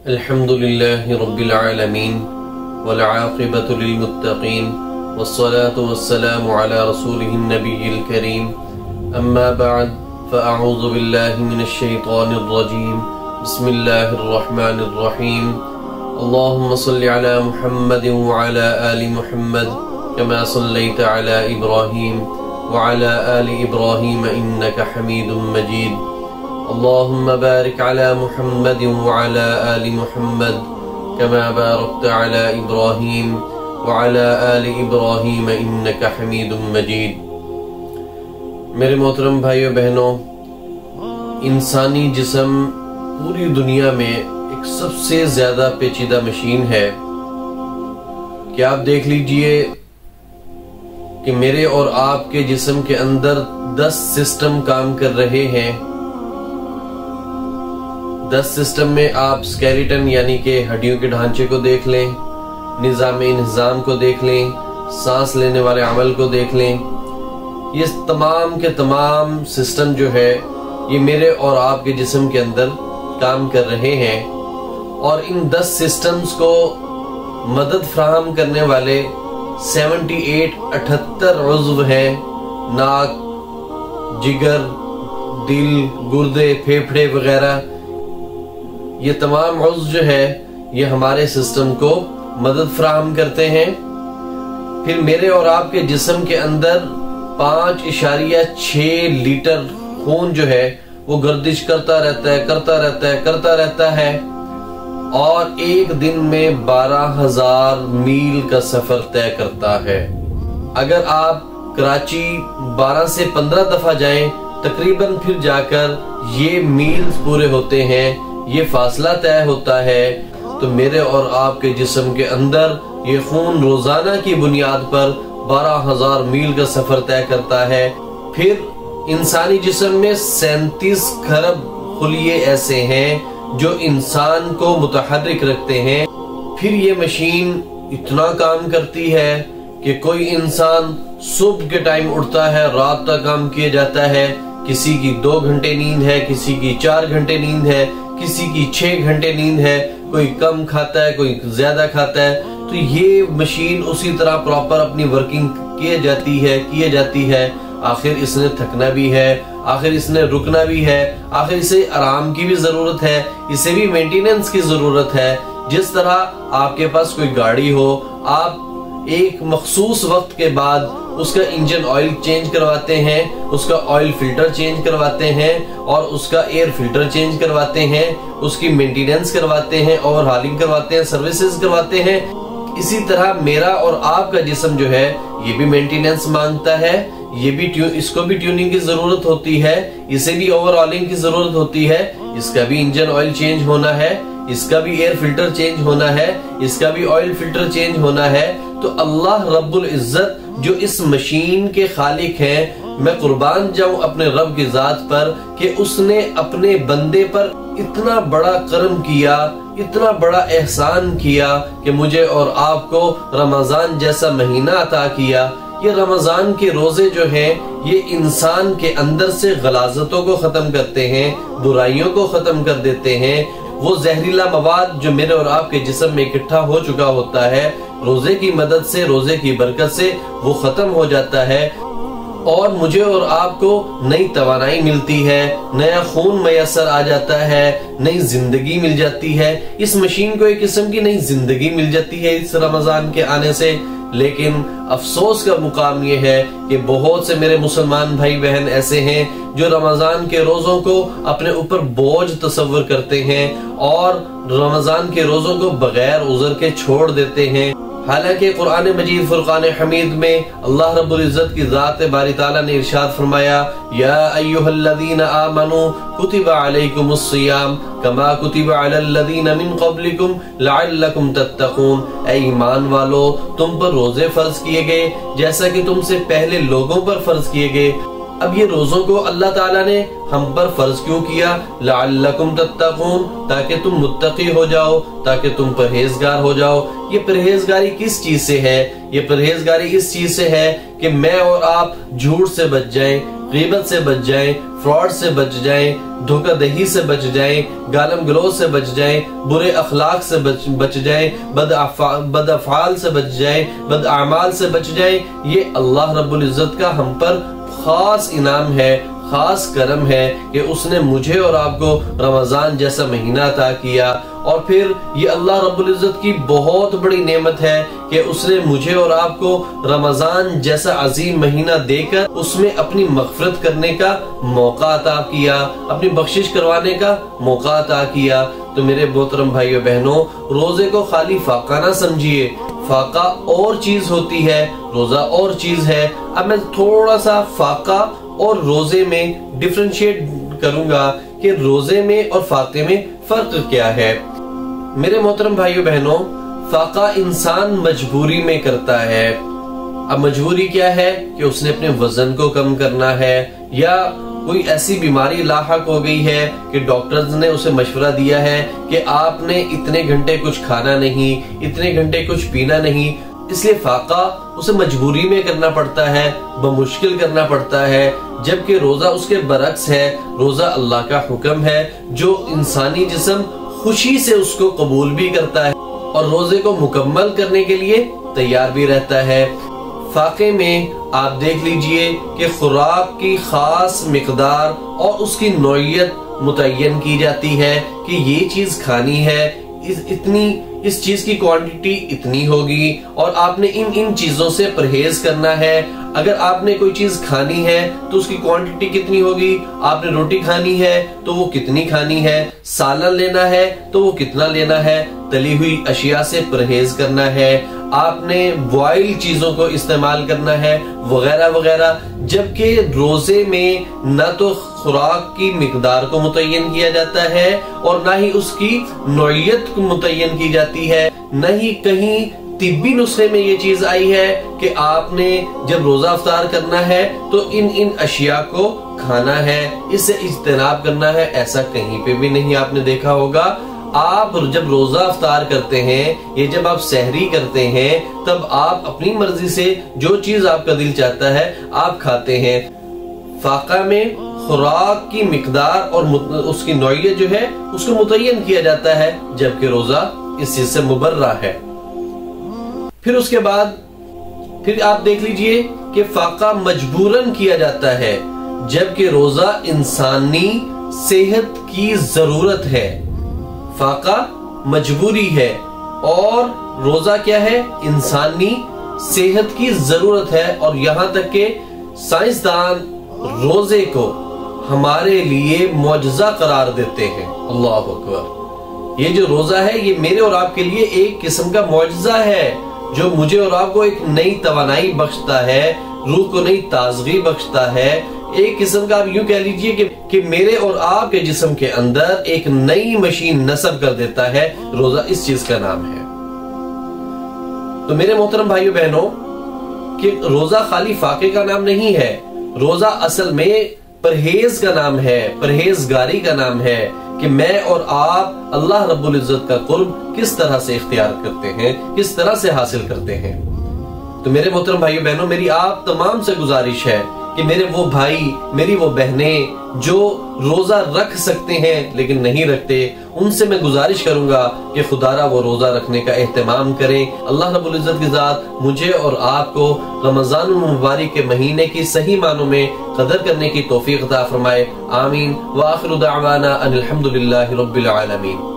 الحمد لله رب العالمين والعاقبة للمتقين والصلاة والسلام على رسوله النبي الكريم أما بعد فأعوذ بالله من الشيطان الرجيم بسم الله الرحمن الرحيم اللهم صل على محمد وعلى آل محمد كما صليت على إبراهيم وعلى آل إبراهيم إنك حميد مجيد اللهم بارك على محمد وعلى آل محمد كما باركت على إبراهيم وعلى آل إبراهيم إنك حميد مجيد۔ میرے محترم بھائیو بہنوں، انسانی جسم پوری دنیا میں ایک سب سے زیادہ پیچیدہ مشین ہے کہ آپ دیکھ لیجئے کہ میرے اور آپ کے جسم کے اندر 10 سسٹم کام کر رہے ہیں۔ 10 سسٹم میں آپ سکیلیٹن یعنی کہ ہڈیوں کے ڈھانچے کو دیکھ لیں، نظام انہضام کو دیکھ لیں، سانس لینے والے عمل کو دیکھ لیں، یہ تمام کے تمام سسٹم جو ہے یہ میرے اور آپ کے جسم کے اندر کام کر رہے ہیں، اور ان 10 سسٹمز کو مدد فراہم کرنے والے 78 عضو ہیں۔ ناک، جگر، دل، گردے، پھیپھڑے وغیرہ، یہ تمام عضو جو ہے یہ ہمارے سسٹم کو مدد فراہم کرتے ہیں۔ پھر میرے اور آپ کے جسم کے اندر 5.6 لیٹر خون جو ہے وہ گردش کرتا رہتا ہے اور ایک دن میں 12,000 میل کا سفر طے کرتا ہے۔ اگر آپ کراچی 12 سے 15 دفعہ جائیں تقریباً پھر جا کر یہ میلز پورے ہوتے ہیں، یہ فاصلہ طے ہوتا ہے۔ تو میرے اور آپ کے جسم کے اندر یہ خون روزانہ کی بنیاد پر 12,000 میل کا سفر طے کرتا ہے۔ پھر انسانی جسم میں 37 کھرب خلیے ایسے ہیں جو انسان کو متحرک رکھتے ہیں۔ پھر یہ مشین اتنا کام کرتی ہے کہ کوئی انسان صبح کے ٹائم اٹھتا ہے، رات تک کام کیا جاتا ہے، کسی کی 2 گھنٹے نیند ہے، کسی کی 4 گھنٹے نیند ہے، کسی کی 6 گھنٹے نیند ہے، کوئی کم کھاتا ہے، کوئی زیادہ کھاتا ہے۔ تو یہ مشین اسی طرح پراپر اپنی ورکنگ کیے جاتی ہے۔ آخر اس نے تھکنا بھی ہے، آخر اس نے رکنا بھی ہے، آخر اسے آرام کی بھی ضرورت ہے، اسے بھی مینٹیننس کی ضرورت ہے۔ جس طرح آپ کے پاس کوئی گاڑی ہو، آپ ایک مخصوص وقت کے بعد اس کا انجن آئل چینج کرواتے ہیں، اس کا آئل فلٹر چینج کرواتے ہیں اور اس کا ایئر فلٹر چینج کرواتے ہیں، اس کی مینٹیننس کرواتے ہیں، اوور ہالنگ کرواتے ہیں، سروسز کرواتے ہیں۔ اسی طرح میرا اور آپ کا جسم جو ہے یہ بھی مینٹیننس مانگتا ہے، اس کو بھی ٹیوننگ کی ضرورت ہوتی ہے، اسے بھی اوور ہالنگ کی ضرورت ہوتی ہے، اس کا بھی انجن آئل چینج ہونا ہے، اس کا بھی ایئر فلٹر چینج ہونا ہے، اس کا بھی آئل فلٹر چینج ہونا ہے۔ تو اللہ رب العزت جو اس مشین کے خالق ہیں، میں قربان جاؤں اپنے رب کی ذات پر کہ اس نے اپنے بندے پر اتنا بڑا کرم کیا، اتنا بڑا احسان کیا کہ مجھے اور آپ کو رمضان جیسا مہینہ عطا کیا۔ یہ رمضان کے روزے جو ہیں یہ انسان کے اندر سے غلاظتوں کو ختم کرتے ہیں، برائیوں کو ختم کر دیتے ہیں۔ وہ زہریلا مواد جو میرے اور آپ کے جسم میں اکٹھا ہو چکا ہوتا ہے، روزے کی مدد سے، روزے کی برکت سے وہ ختم ہو جاتا ہے، اور مجھے اور آپ کو نئی توانائی ملتی ہے، نیا خون میسر آ جاتا ہے، نئی زندگی مل جاتی ہے۔ اس مشین کو ایک قسم کی نئی زندگی مل جاتی ہے اس رمضان کے آنے سے۔ لیکن افسوس کا مقام یہ ہے کہ بہت سے میرے مسلمان بھائی بہن ایسے ہیں جو رمضان کے روزوں کو اپنے اوپر بوجھ تصور کرتے ہیں اور رمضان کے روزوں کو بغیر عذر کے چھوڑ دیتے ہیں۔ حالانکہ قرآن مجید فرقان حمید میں اللہ رب العزت کی ذات باری تعالیٰ نے ارشاد فرمایا، یا ایھا الذین آمنوا کتب علیکم الصیام کما کتب علی الذین من قبلکم لعلکم تتقون۔ اے ایمان والو، تم پر روزے فرض کیے گئے جیسا کہ تم سے پہلے لوگوں پر فرض کیے گئے۔ اب یہ روزوں کو اللہ تعالیٰ نے ہم پر فرض کیوں کیا؟ لعلکم تتقون، تاکہ تم متقی ہو جاؤ، تاکہ تم پرہیزگار ہو جاؤ۔ یہ پرہیزگاری کس چیز سے ہے؟ یہ پرہیزگاری اس چیز سے ہے کہ میں اور آپ جھوٹ سے بچ جائیں، غیبت سے بچ جائیں، فراڈ سے بچ جائیں، دھوکہ دہی سے بچ جائیں، گالم گلوچ سے بچ جائیں، برے اخلاق سے بچ جائیں، بد افعال سے بچ جائیں، بد اعمال سے بچ جائیں۔ یہ اللہ رب العزت کا ہم پر خاص انعام ہے، خاص کرم ہے کہ اس نے مجھے اور آپ کو رمضان جیسا مہینہ عطا کیا۔ اور پھر یہ اللہ رب العزت کی بہت بڑی نعمت ہے کہ اس نے مجھے اور آپ کو رمضان جیسا عظیم مہینہ دے کر اس میں اپنی مغفرت کرنے کا موقع عطا کیا، اپنی بخشش کروانے کا موقع عطا کیا۔ تو میرے محترم بھائیو بہنوں، روزے کو خالی فاقہ نہ سمجھیے، فاقہ اور چیز ہوتی ہے، روزہ اور چیز ہے۔ اب میں تھوڑا سا فاقہ اور روزے میں ڈیفرنشیٹ کروں گا کہ روزے میں اور فاقے میں فرق کیا ہے۔ میرے محترم بھائیو بہنوں، فاقہ انسان مجبوری میں کرتا ہے۔ اب مجبوری کیا ہے کہ اس نے اپنے وزن کو کم کرنا ہے، یا کوئی ایسی بیماری لاحق ہو گئی ہے کہ ڈاکٹرز نے اسے مشورہ دیا ہے کہ آپ نے اتنے گھنٹے کچھ کھانا نہیں، اتنے گھنٹے کچھ پینا نہیں، اس لیے فاقہ اسے مجبوری میں کرنا پڑتا ہے، بمشکل کرنا پڑتا ہے۔ جبکہ روزہ اس کے برعکس ہے، روزہ اللہ کا حکم ہے جو انسانی جسم خوشی سے اس کو قبول بھی کرتا ہے اور روزے کو مکمل کرنے کے لیے تیار بھی رہتا ہے۔ فاقے میں آپ دیکھ لیجئے کہ خوراک کی خاص مقدار اور اس کی نوعیت متعین کی جاتی ہے کہ یہ چیز کھانی ہے، اس چیز کی کوانٹیٹی اتنی ہوگی اور آپ نے ان چیزوں سے پرہیز کرنا ہے۔ اگر آپ نے کوئی چیز کھانی ہے تو اس کی کوانٹیٹی کتنی ہوگی، آپ نے روٹی کھانی ہے تو وہ کتنی کھانی ہے، سالن لینا ہے تو وہ کتنا لینا ہے، تلی ہوئی اشیاء سے پرہیز کرنا ہے، آپ نے بوائل چیزوں کو استعمال کرنا ہے، وغیرہ وغیرہ۔ جبکہ روزے میں نہ تو خوراک کی مقدار کو متعین کیا جاتا ہے اور نہ ہی اس کی نوعیت کو متعین کی جاتی ہے، نہ ہی کہیں طبی نسخے میں یہ چیز آئی ہے کہ آپ نے جب روزہ افطار کرنا ہے تو ان اشیاء کو کھانا ہے، اس سے اجتناب کرنا ہے، ایسا کہیں پہ بھی نہیں آپ نے دیکھا ہوگا۔ آپ جب روزہ افطار کرتے ہیں یا جب آپ سحری کرتے ہیں تب آپ اپنی مرضی سے جو چیز آپ کا دل چاہتا ہے آپ کھاتے ہیں۔ فاقہ میں خوراک کی مقدار اور اس کی نوعیت جو ہے اس کو متعین کیا جاتا ہے، جبکہ روزہ اس چیز سے مبرہ ہے۔ پھر اس کے بعد پھر آپ دیکھ لیجئے کہ فاقہ مجبوراً کیا جاتا ہے، جبکہ روزہ انسانی صحت کی ضرورت ہے۔ فاقہ مجبوری ہے اور روزہ کیا ہے، انسانی صحت کی ضرورت ہے۔ اور یہاں تک کہ سائنسدان روزے کو ہمارے لیے معجزہ قرار دیتے ہیں۔ اللہ اکبر! یہ جو روزہ ہے یہ میرے اور آپ کے لیے ایک قسم کا معجزہ ہے جو مجھے اور آپ کو ایک نئی توانائی بخشتا ہے، روح کو نئی تازگی بخشتا ہے۔ ایک قسم کا آپ یوں کہہ لیجئے کہ میرے اور آپ کے جسم کے اندر ایک نئی مشین نصب کر دیتا ہے۔ روزہ اس چیز کا نام ہے۔ تو میرے محترم بھائیو بہنوں، کہ روزہ خالی فاقے کا نام نہیں ہے، روزہ اصل میں پرہیز کا نام ہے، پرہیزگاری کا نام ہے کہ میں اور آپ اللہ رب العزت کا قرب کس طرح سے اختیار کرتے ہیں، کس طرح سے حاصل کرتے ہیں۔ تو میرے محترم بھائیو بہنوں، میری آپ تمام سے گزارش ہے کہ میرے وہ بھائی، میری وہ بہنیں جو روزہ رکھ سکتے ہیں لیکن نہیں رکھتے، ان سے میں گزارش کروں گا کہ خدارا وہ روزہ رکھنے کا اہتمام کریں۔ اللہ رب العزت کی ذات مجھے اور آپ کو رمضان المبارک کے مہینے کی صحیح معنوں میں قدر کرنے کی توفیق عطا فرمائے۔ آمین۔ وآخر دعوانا ان الحمدللہ رب العالمین۔